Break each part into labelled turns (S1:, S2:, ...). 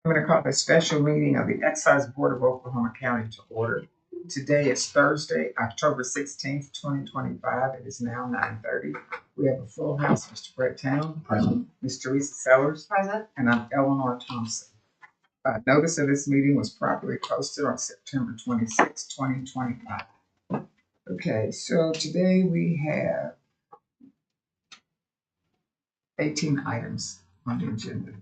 S1: I'm going to call a special meeting of the Excise Board of Oklahoma County to order. Today is Thursday, October 16th, 2025. It is now 9:30. We have a full house. Mr. Brett Town, present. Ms. Teresa Sellers, present. And I'm Eleanor Thompson. Notice of this meeting was properly posted on September 26, 2025. Okay, so today we have 18 items on the agenda.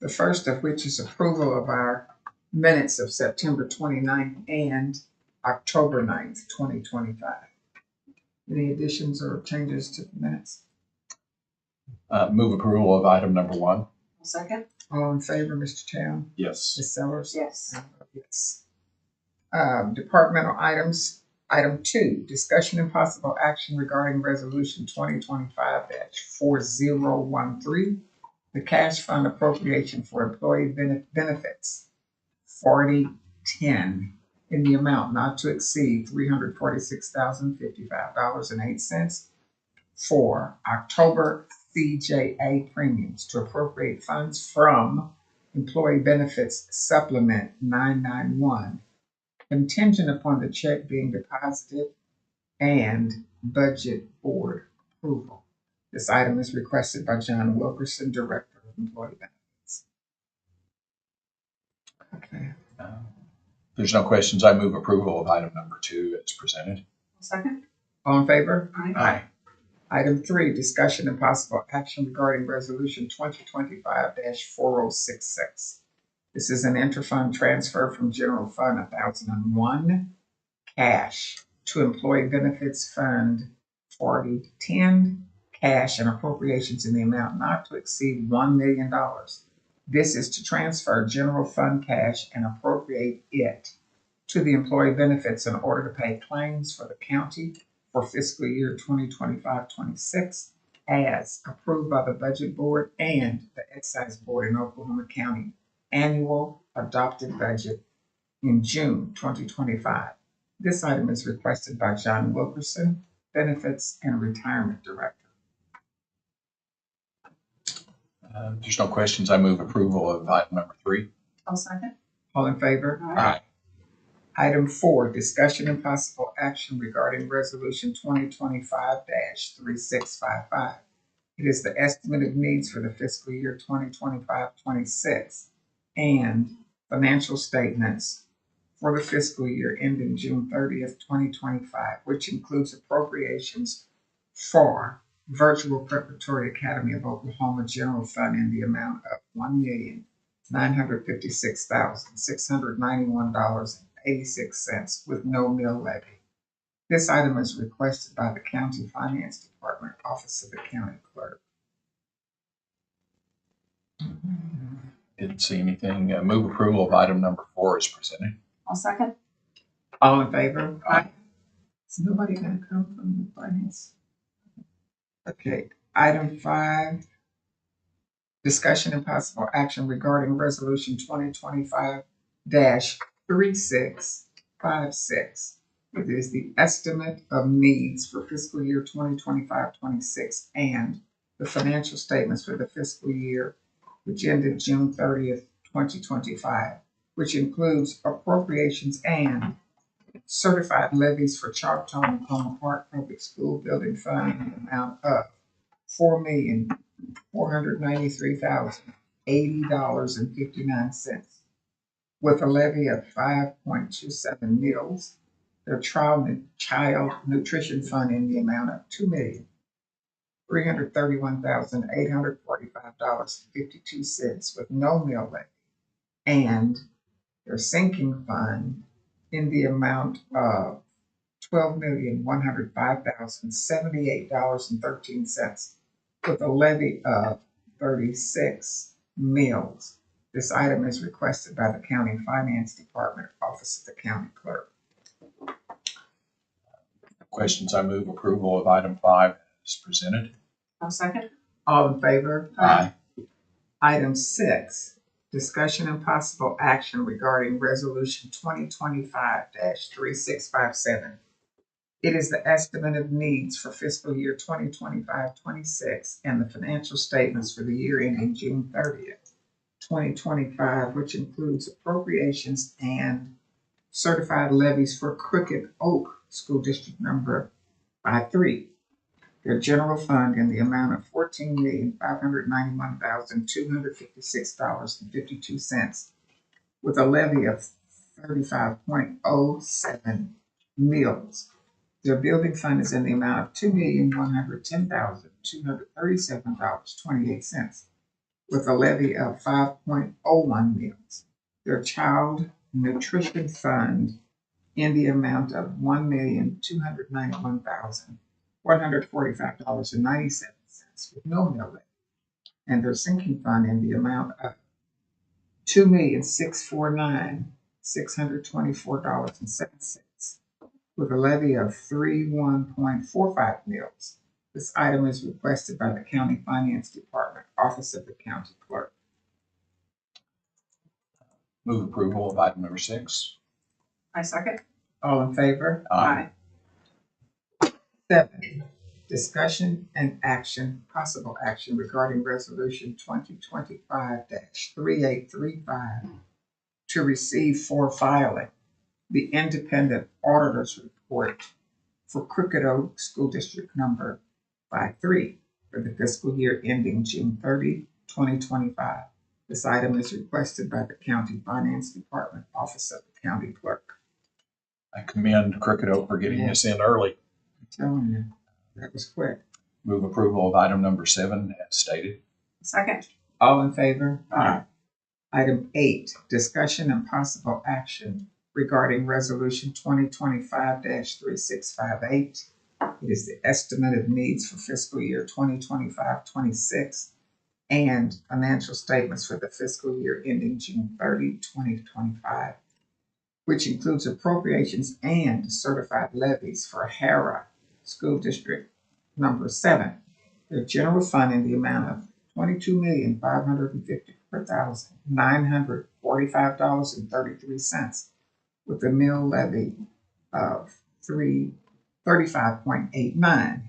S1: The first of which is approval of our minutes of September 29th and October 9th, 2025. Any additions or changes to the minutes?
S2: Move approval of item number 1.
S3: Second.
S1: All in favor, Mr. Town?
S2: Yes.
S1: Ms. Sellers?
S3: Yes.
S1: Yes. Departmental items. Item 2, discussion and possible action regarding resolution 2025-4013, the cash fund appropriation for employee benefits, 4010, in the amount not to exceed $346,055.08 for October CJA premiums to appropriate funds from Employee Benefits Supplement 991, contingent upon the check being deposited and budget board approval. This item is requested by John Wilkerson, Director of Employee Benefits. Okay.
S2: There's no questions. I move approval of item number 2 as presented.
S3: Second.
S1: All in favor?
S3: Aye.
S1: Item 3, discussion and possible action regarding resolution 2025-4066. This is an interfund transfer from General Fund 1001 cash to Employee Benefits Fund 4010 cash and appropriations in the amount not to exceed $1 million. This is to transfer general fund cash and appropriate it to the employee benefits in order to pay claims for the county for fiscal year 2025-26 as approved by the Budget Board and the Excise Board in Oklahoma County annual adopted budget in June 2025. This item is requested by John Wilkerson, Benefits and Retirement Director.
S2: There's no questions. I move approval of item number 3.
S3: I'll second.
S1: All in favor?
S3: Aye.
S1: Item 4, discussion and possible action regarding resolution 2025-3655. It is the estimate of needs for the fiscal year 2025-26 and financial statements for the fiscal year ending June 30th, 2025, which includes appropriations for Virtual Preparatory Academy of Oklahoma General Fund in the amount of $1,956,691.86 with no mill levy. This item is requested by the County Finance Department, Office of the County Clerk.
S2: Didn't see anything. Move approval of item number 4 as presented.
S3: I'll second.
S1: All in favor?
S2: Aye.
S1: Is nobody going to come from the finance? Okay. Item 5, discussion and possible action regarding resolution 2025-3656. It is the estimate of needs for fiscal year 2025-26 and the financial statements for the fiscal year which ended June 30th, 2025, which includes appropriations and certified levies for Choctaw and Palmer Park Public School Building Fund in the amount of $4,493,080.59, with a levy of 5.27 mills. Their child nutrition fund in the amount of $2,331,845.52 with no mill levy, and their sinking fund in the amount of $12,105,078.13 with a levy of 36 mills. This item is requested by the County Finance Department, Office of the County Clerk.
S2: Questions. I move approval of item 5 as presented.
S3: I'll second.
S1: All in favor?
S2: Aye.
S1: Item 6, discussion and possible action regarding resolution 2025-3657. It is the estimate of needs for fiscal year 2025-26 and the financial statements for the year ending June 30th, 2025, which includes appropriations and certified levies for Crooked Oak School District Number 53. Their general fund in the amount of $14,591,256.52, with a levy of 35.07 mils. Their building fund is in the amount of $2,110,237.28, with a levy of 5.01 mils. Their child nutrition fund in the amount of $1,291,145.97 with no mill levy. And their sinking fund in the amount of $2,649,624.07 with a levy of 31.45 mils. This item is requested by the County Finance Department, Office of the County Clerk.
S2: Move approval of item number 6.
S3: I second.
S1: All in favor?
S2: Aye.
S1: 7, discussion and action, possible action regarding resolution 2025-3835 to receive for filing the independent auditor's report for Crooked Oak School District Number 53 for the fiscal year ending June 30, 2025. This item is requested by the County Finance Department, Office of the County Clerk.
S2: I commend Crooked Oak for getting this in early.
S1: I'm telling you, that was quick.
S2: Move approval of item number 7 as stated.
S3: Second.
S1: All in favor?
S2: Aye.
S1: Item 8, discussion and possible action regarding resolution 2025-3658. It is the estimate of needs for fiscal year 2025-26 and financial statements for the fiscal year ending June 30, 2025, which includes appropriations and certified levies for Hara School District Number 7. Their general fund in the amount of $22,554,945.33, with a mill levy of $35.89,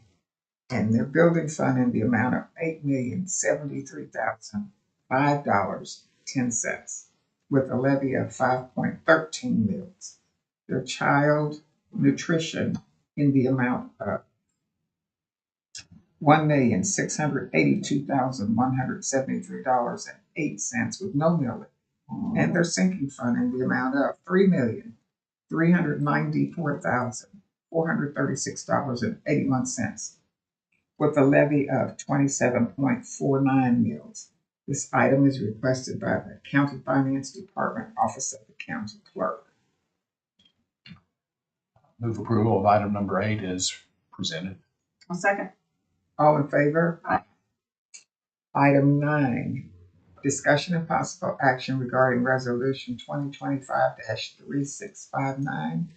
S1: and their building fund in the amount of $8,073,005.10, with a levy of 5.13 mils. Their child nutrition in the amount of $1,682,173.08 with no mill levy, and their sinking fund in the amount of $3,394,436.81 with a levy of 27.49 mils. This item is requested by the County Finance Department, Office of the County Clerk.
S2: Move approval of item number 8 as presented.
S3: I'll second.
S1: All in favor?
S3: Aye.
S1: Item 9, discussion and possible action regarding resolution 2025-3659,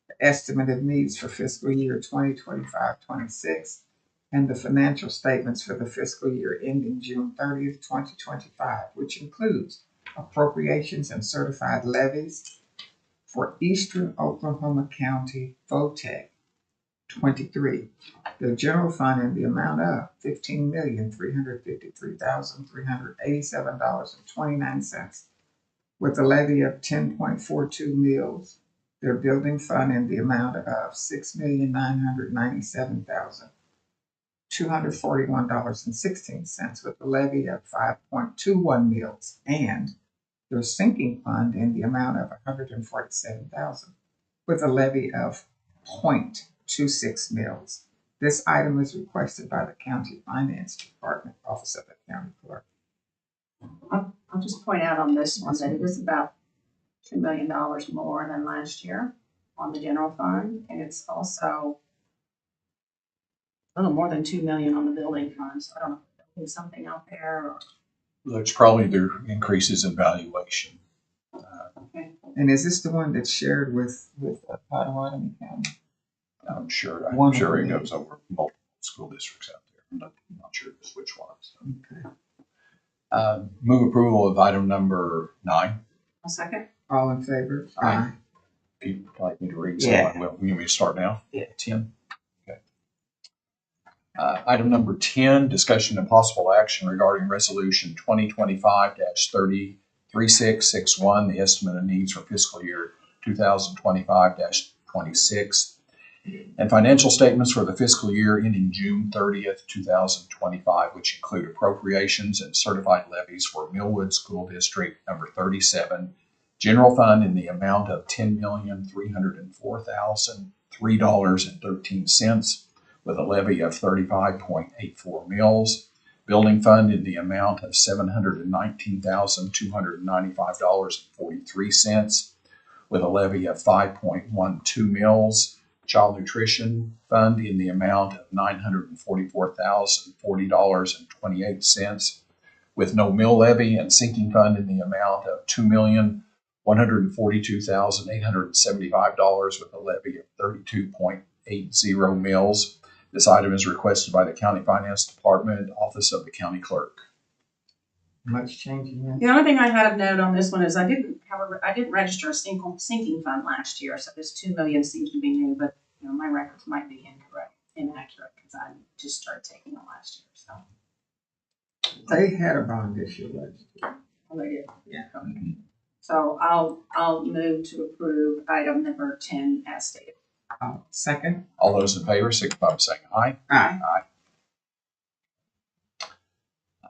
S1: the estimate of needs for fiscal year 2025-26, and the financial statements for the fiscal year ending June 30th, 2025, which includes appropriations and certified levies for Eastern Oklahoma County VOTEC 23. The general fund in the amount of $15,353,387.29, with a levy of 10.42 mils. Their building fund in the amount of $6,997,241.16, with a levy of 5.21 mils, and their sinking fund in the amount of $147,000, with a levy of 0.26 mils. This item is requested by the County Finance Department, Office of the County Clerk.
S3: I'll just point out on this one that it is about $2 million more than last year on the general fund, and it's also a little more than $2 million on the building fund. So I don't know if there's something out there. Or,
S2: That's probably their increases in valuation.
S3: okay.
S1: And is this the one that's shared with Potawatomi County?
S2: I'm sure
S1: One
S2: it
S1: of them.
S2: goes over multiple school districts out there. I'm not sure just which ones.
S1: Okay.
S2: Move approval of item number 9.
S3: I'll second.
S1: All in favor?
S2: Aye. If you'd like me to read
S1: Yeah.
S2: some, well, you want me to start now?
S1: Yeah.
S2: 10. Okay. Item number 10, discussion and possible action regarding resolution 2025-3661, the estimate of needs for fiscal year 2025-26, and financial statements for the fiscal year ending June 30th, 2025, which include appropriations and certified levies for Millwood School District number 37, general fund in the amount of $10,304,003.13, with a levy of 35.84 mills, building fund in the amount of $719,295.43, with a levy of 5.12 mills, child nutrition fund in the amount of $944,040.28, with no mill levy, and sinking fund in the amount of $2,142,875 with a levy of 32.80 mills. This item is requested by the County Finance Department, Office of the County Clerk.
S1: Much changing that.
S3: The only thing I had of note on this one is I didn't register a sinking fund last year, so this 2 million seems to be new, but you know, my records might be inaccurate because I just started taking them last year, so.
S1: They had a bond issue last year.
S3: Oh, they did.
S1: Yeah.
S3: Okay. So I'll move to approve item number 10 as stated.
S1: Second.
S2: All those in favor signify by saying aye.
S1: Aye.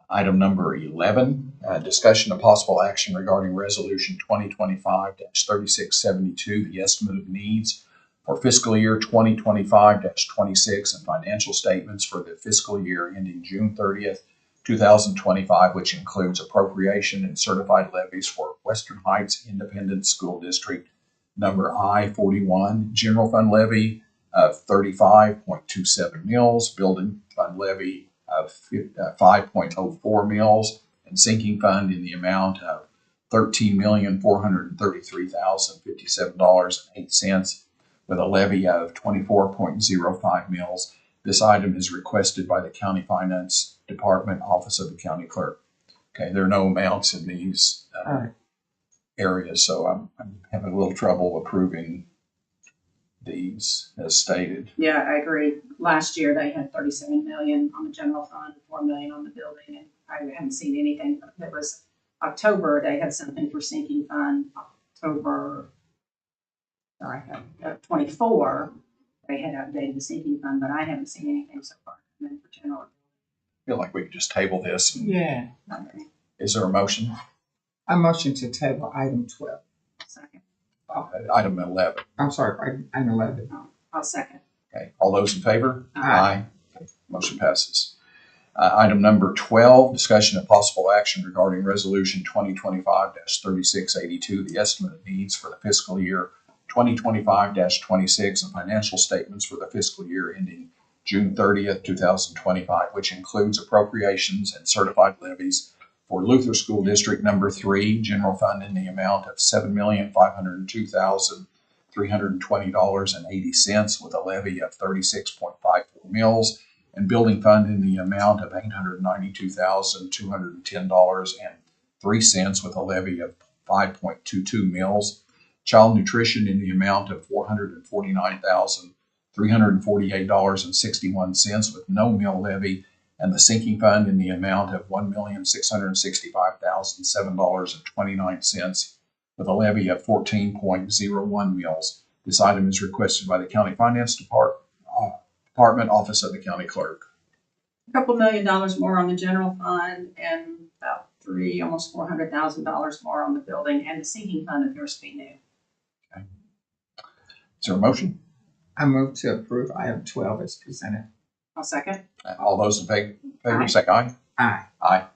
S2: Item number 11, discussion of possible action regarding resolution 2025-3672, the estimate of needs for fiscal year 2025-26 and financial statements for the fiscal year ending June 30th, 2025, which includes appropriation and certified levies for Western Heights Independent School District number I-41, general fund levy of 35.27 mills, building fund levy of 5.04 mills, and sinking fund in the amount of $13,433,057.08 with a levy of 24.05 mills. This item is requested by the County Finance Department, Office of the County Clerk. Okay, there are no amounts in these areas, so I'm having a little trouble approving these as stated.
S3: Yeah, I agree. Last year they had 37 million on the general fund, 4 million on the building, and I haven't seen anything. It was October, they had something for sinking fund. October, 24, they had updated the sinking fund, but I haven't seen anything so far. And then for general.
S2: I feel like we could just table this.
S1: Yeah.
S3: Okay.
S2: Is there a motion?
S1: I motion to table item 12.
S3: Second.
S2: Item 11.
S1: I'm sorry, item 11.
S3: I'll second.
S2: Okay, all those in favor?
S1: Aye.
S2: Okay, motion passes. Item number 12, discussion of possible action regarding resolution 2025-3682, the estimate of needs for the fiscal year 2025-26 and financial statements for the fiscal year ending June 30th, 2025, which includes appropriations and certified levies for Luther School District number 3, general fund in the amount of $7,502,320.80 with a levy of 36.54 mills, and building fund in the amount of $892,210.03 with a levy of 5.22 mills, child nutrition in the amount of $449,348.61 with no mill levy, and the sinking fund in the amount of $1,665,007.29 with a levy of 14.01 mills. This item is requested by the County Finance Department, Office of the County Clerk.
S3: A couple $1 million more on the general fund and about almost $400,000 more on the building, and the sinking fund appears to be new.
S2: Okay. Is there a motion?
S1: I move to approve item 12 as presented.
S3: I'll second.
S2: All those in favor
S3: Aye.
S2: say aye.
S1: Aye.
S2: Aye.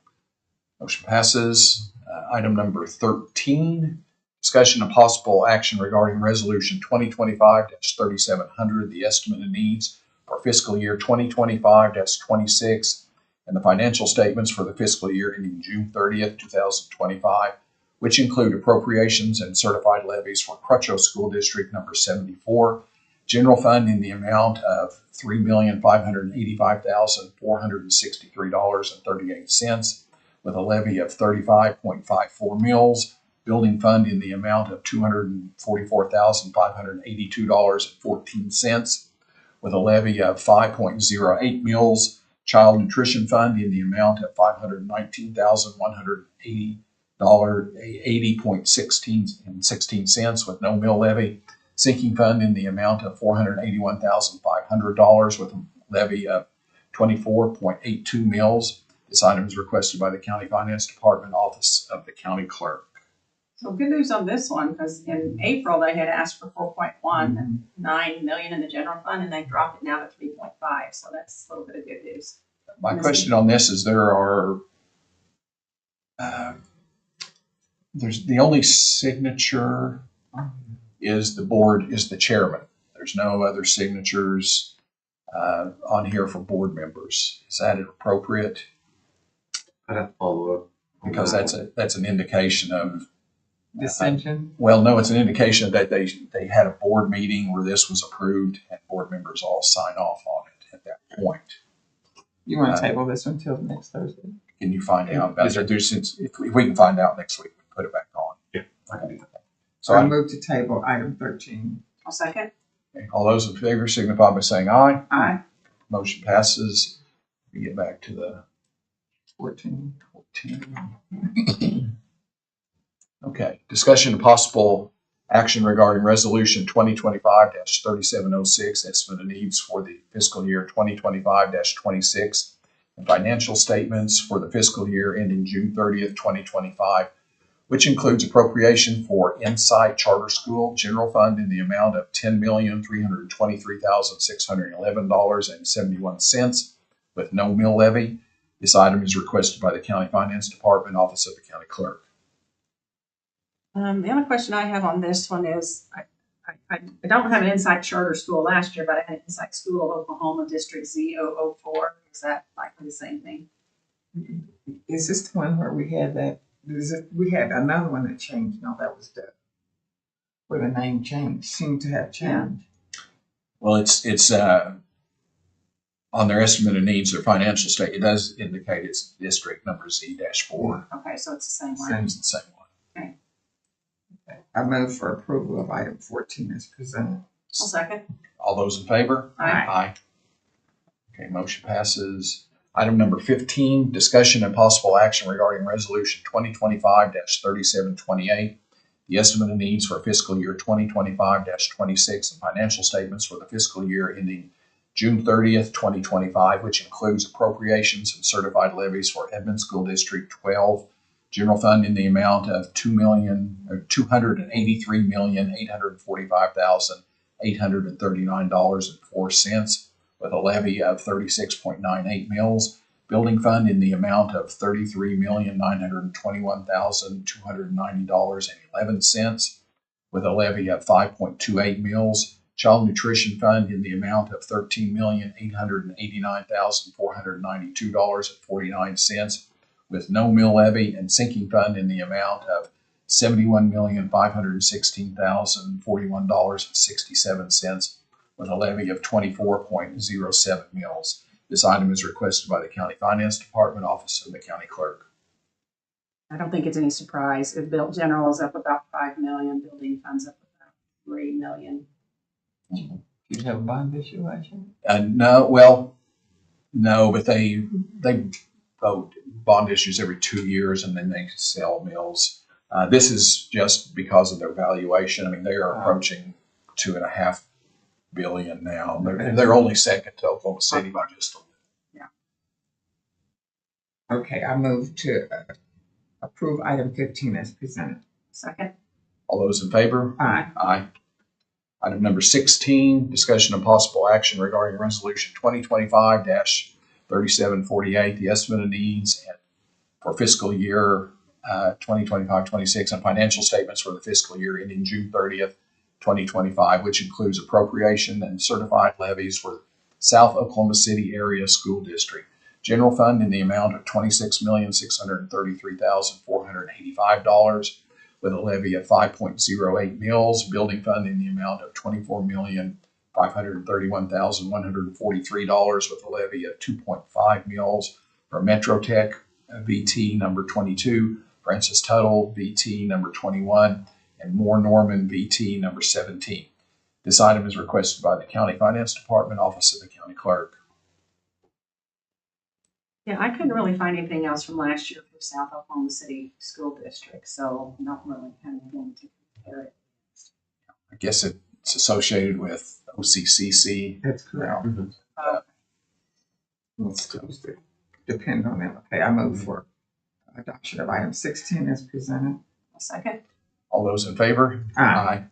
S2: Motion passes. Item number 13, discussion of possible action regarding resolution 2025-3700, the estimate of needs for fiscal year 2025-26 and the financial statements for the fiscal year ending June 30th, 2025, which include appropriations and certified levies for Crutcho School District number 74, general fund in the amount of $3,585,463.38 with a levy of 35.54 mills, building fund in the amount of $244,582.14 with a levy of 5.08 mills. Child Nutrition Fund in the amount of $519,180.16 with no mill levy. Sinking Fund in the amount of $481,500 with a levy of 24.82 mills. This item is requested by the County Finance Department, Office of the County Clerk.
S3: So good news on this one, because in April, they had asked for 4.19 million in the general fund, and they dropped it now to 3.5, so that's a little bit of good news.
S2: My question on this is there's the only signature is the chairman. There's no other signatures on here for board members. Is that appropriate?
S4: I'd have to follow up.
S2: Because that's an indication of
S1: Dissension?
S2: well, no, it's an indication that they had a board meeting where this was approved and board members all sign off on it at that point.
S1: You want to table this until next Thursday?
S2: Can you find out about it? Since if we can find out next week, we can put it back on.
S4: Yeah.
S2: I can do that.
S1: So
S2: So
S1: I move to table item 13.
S3: I'll second.
S2: all those in favor signify by saying aye.
S1: Aye.
S2: Motion passes. We get back to the
S1: 14.
S2: 14. Okay, discussion and possible action regarding resolution 2025-3706, estimate of needs for the fiscal year 2025-26 and financial statements for the fiscal year ending June 30th, 2025, which includes appropriation for Insight Charter School General Fund in the amount of $10,323,611.71 with no mill levy. This item is requested by the County Finance Department, Office of the County Clerk.
S3: The other question I have on this one is, I don't have an Insight Charter School last year, but I had Insight School of Oklahoma District Z004. Is that likely the same thing?
S1: Is this the one where we had that? We had another one that changed. No, that was where the name changed, seemed to have changed.
S2: Well, it's on their estimate of needs, their financial state, it does indicate it's district number Z-4.
S3: Okay, so it's the same one.
S2: It's the same one.
S1: I move for approval of item 14 as presented.
S3: I'll second.
S2: All those in favor?
S3: Aye.
S2: Okay, motion passes. Item number 15, discussion and possible action regarding resolution 2025-3728, the estimate of needs for fiscal year 2025-26 and financial statements for the fiscal year ending June 30th, 2025, which includes appropriations and certified levies for Edmond School District 12 General Fund in the amount of $283,845,839.04 with a levy of 36.98 mills. Building Fund in the amount of $33,921,290.11 with a levy of 5.28 mills. Child Nutrition Fund in the amount of $13,889,492.49 with no mill levy, and Sinking Fund in the amount of $71,516,041.67 with a levy of 24.07 mills. This item is requested by the County Finance Department, Office of the County Clerk.
S3: I don't think it's any surprise. If Built General is up about 5 million, Building Fund's up about 3 million.
S1: Did you have a bond issue last year?
S2: No, but they vote bond issues every 2 years and then they sell mills. This is just because of their valuation. I mean, they are approaching $2.5 billion now. They're only second to Oklahoma City by just a little.
S3: Yeah.
S1: Okay, I move to approve item 15 as presented.
S3: Second.
S2: All those in favor?
S1: Aye.
S2: Aye. Item number 16, discussion and possible action regarding resolution 2025-3748, the estimate of needs for fiscal year 2025-26 and financial statements for the fiscal year ending June 30th, 2025, which includes appropriation and certified levies for South Oklahoma City Area School District. General Fund in the amount of $26,633,485 with a levy of 5.08 mills. Building Fund in the amount of $24,531,143 with a levy of 2.5 mills for Metrotech VT number 22, Francis Tuttle VT number 21, and Moore Norman VT number 17. This item is requested by the County Finance Department, Office of the County Clerk.
S3: Yeah, I couldn't really find anything else from last year for South Oklahoma City School District, so not really kind of going to compare it.
S2: I guess it's associated with OCCC.
S1: That's correct.
S3: Uh,
S1: It's Tuesday. Depend on that. Okay, I move for adoption of item 16 as presented.
S3: A second.
S2: All those in favor?
S1: Aye.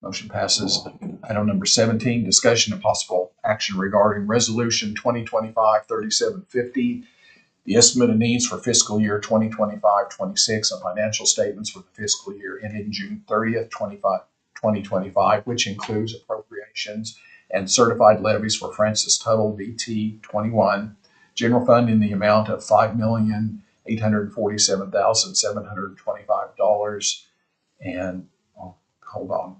S2: Motion passes. Item number 17, discussion and possible action regarding resolution 2025-3750, the estimate of needs for fiscal year 2025-26 and financial statements for the fiscal year ending June 30th, 2025, which includes appropriations and certified levies for Francis Tuttle VT 21, general fund in the amount of $5,847,725. And hold on.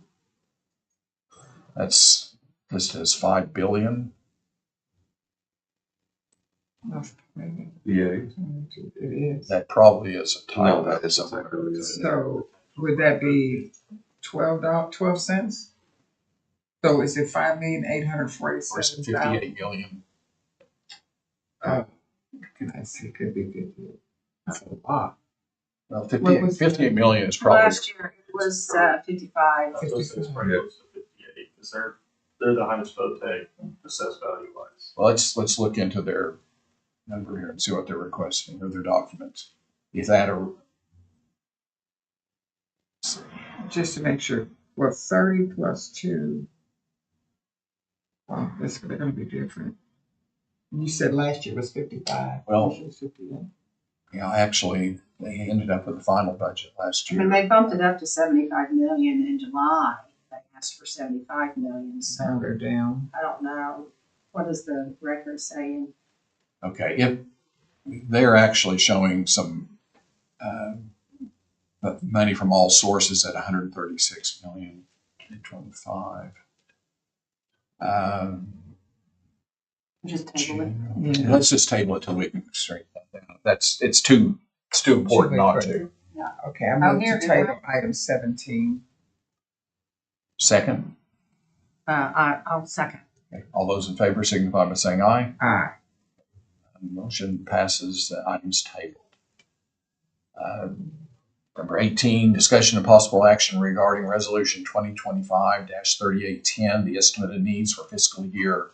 S2: That's listed as 5 billion.
S1: Maybe
S4: Yeah.
S1: it is.
S2: That probably is a
S4: No,
S2: typo.
S4: that is exactly.
S1: So would that be $12 cents? So is it
S2: Or is it
S1: 5,847,000?
S2: 58 million?
S1: Can I see? Could be 50. That's a lot.
S2: Well,
S1: What
S2: 58,
S1: was
S2: 58 million is probably,
S3: Last year it was 55.
S5: It's pretty close to 58, because they're the highest vote take, assessed value wise.
S2: well, let's look into their number here and see what they're requesting or their documents. Is that a,
S1: Just to make sure, well, 30 plus 2. Oh, they're gonna be different. You said last year was 55.
S2: Well-
S1: This year's 58.
S2: actually, they ended up with the final budget last
S3: I mean,
S2: year.
S3: they bumped it up to 75 million in July. They asked for 75 million,
S1: Now
S3: so
S1: they're down.
S3: I don't know. What is the record saying?
S2: Okay, if they're actually showing some money from all sources at 136,025,000.
S3: Just table it.
S1: Yeah.
S2: Let's just table it till we can straighten that down. It's too important not to.
S1: Okay, I
S3: Oh,
S1: move
S3: here,
S1: to
S3: here.
S1: table item 17.
S2: Second,
S3: I'll second.
S2: okay, all those in favor signify by saying aye.
S1: Aye.
S2: Motion passes, the item's tabled. Number 18, discussion of possible action regarding resolution 2025-3810, the estimate of needs for fiscal year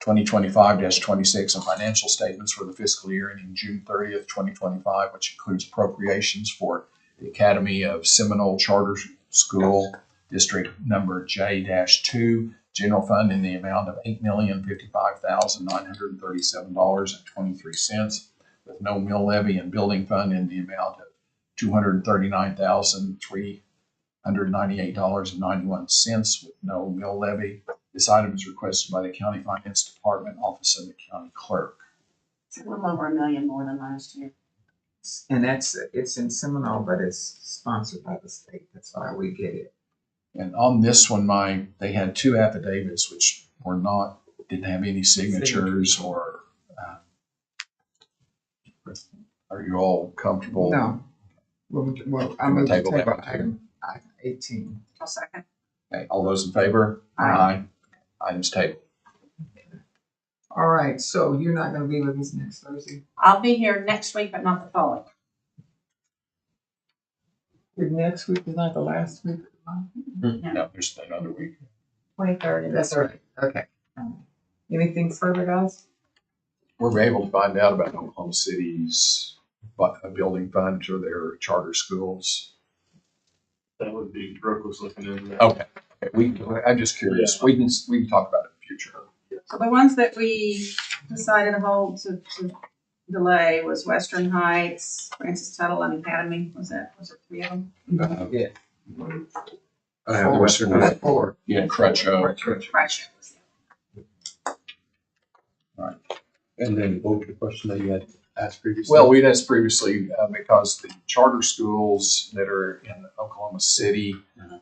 S2: 2025-26 and financial statements for the fiscal year ending June 30th, 2025, which includes appropriations for the Academy of Seminole Charter School, District Number J-2, General Fund in the amount of $8,055,937.23, with no mill levy, and Building Fund in the amount of $239,398.91 with no mill levy. This item is requested by the County Finance Department, Office of the County Clerk.
S3: It's a little over $1 million more than last year.
S1: And it's in Seminole, but it's sponsored by the state. That's why we get it.
S2: And on this one, they had two affidavits which didn't have any signatures or, are you all comfortable?
S1: No. Well, I move to
S2: Table that
S1: table
S2: one.
S1: item 18.
S3: I'll second.
S2: Okay, all those in favor?
S1: Aye.
S2: Items tabled.
S1: All right, so you're not gonna be with us next Thursday?
S3: I'll be here next week, but not the following.
S1: Your next week is not the last week of the month?
S2: No, there's another week.
S3: 23rd and the
S1: That's
S3: 30th.
S1: right. Okay. Anything further, guys?
S2: We're able to find out about Oklahoma City's building fund or their charter schools.
S5: That would be Brooke was looking into that.
S2: Okay, I'm just curious. We can talk about it in the future.
S3: So the ones that we decided to hold to delay was Western Heights, Francis Tuttle, and Academy. Was there 3 of them?
S1: Yeah.
S4: I have Western Heights.
S1: 4.
S2: Yeah, Crutcho.
S3: Fresh.
S4: And then what was the question that you had asked previously?
S2: Well, we'd asked previously because the charter schools that are in Oklahoma City,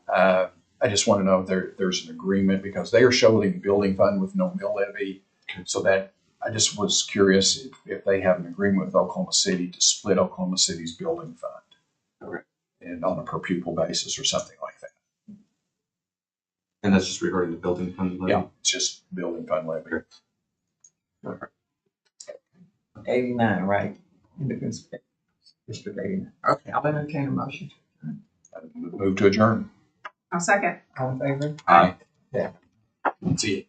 S2: I just want to know if there's an agreement because they are showing building fund with no mill levy. So that I just was curious if they have an agreement with Oklahoma City to split Oklahoma City's building fund.
S4: Okay.
S2: And on a per pupil basis or something like that.
S4: And that's just regarding the building fund levy?
S2: Yeah, it's just building fund levy.
S1: 89, right? Independence District 89. Okay, I'll entertain a motion.
S2: Move to adjourn.
S3: I'll second.
S1: All in favor?
S2: Aye.
S1: Yeah.
S2: See you.